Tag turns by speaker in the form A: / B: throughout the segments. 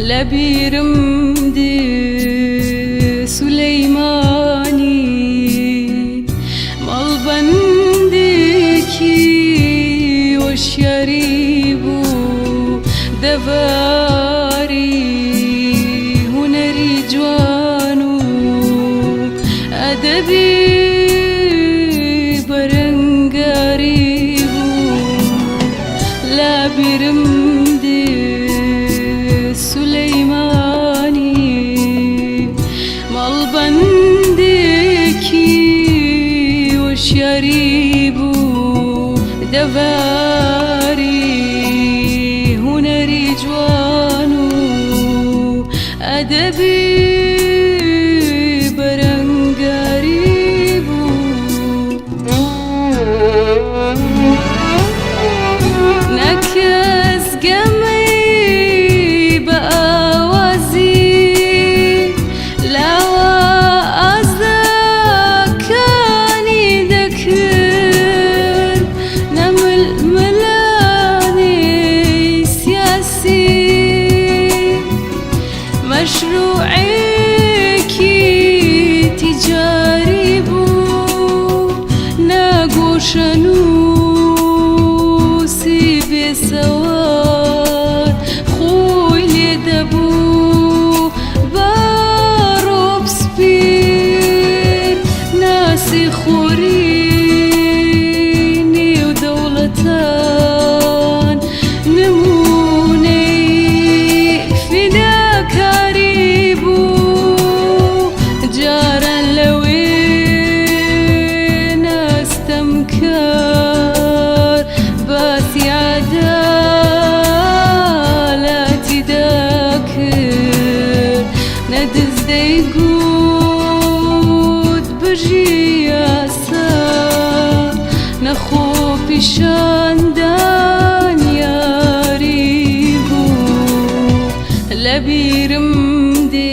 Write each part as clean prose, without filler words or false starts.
A: لبيرم دي سليماني مالبندكي وشريبو دواري هنري جوانو أدبي برنگاريبو لبيرم شريبو دواري هنري جوانو أدبي برنگاريبو نكز قمي بأوازي مشروعكي تجاربو ناقوشنوسي بسوار خوي لدبو باروب سبير ناسي خوريني ودولتان نموني فداك بس عدالتي ذاكر ندز ديقود بجياسة نخو بشاندان ياريبو لبيرم دي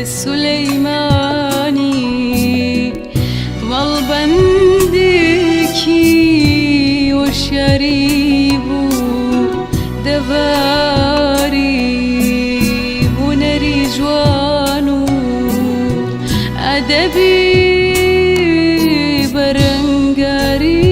A: سليماني مالبندكي وشريبو دواري هنري جوانو أدبي برنگاريبو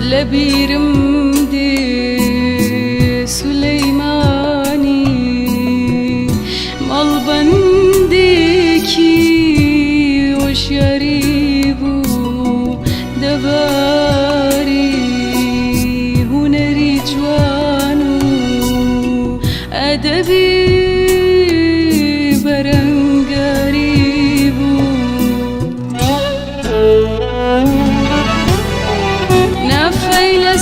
A: لبيرم دي سليماني مالبندكي وشريبو دواري هنري جوانو أدبي برنگاريبو فيلسوف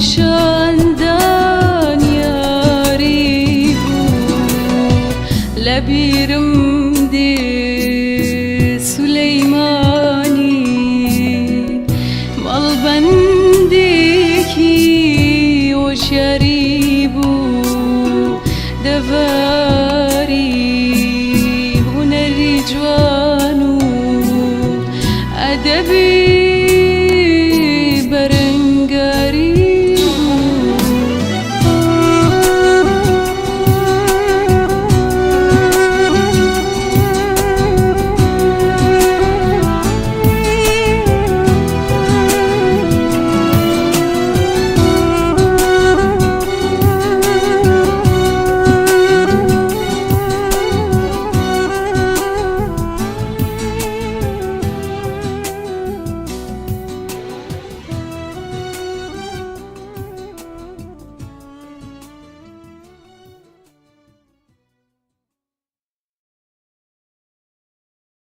A: شاندان ياريبو لبيرم دي سليماني مالبنديكي وشريبو دفاري هنري جوانو أدبي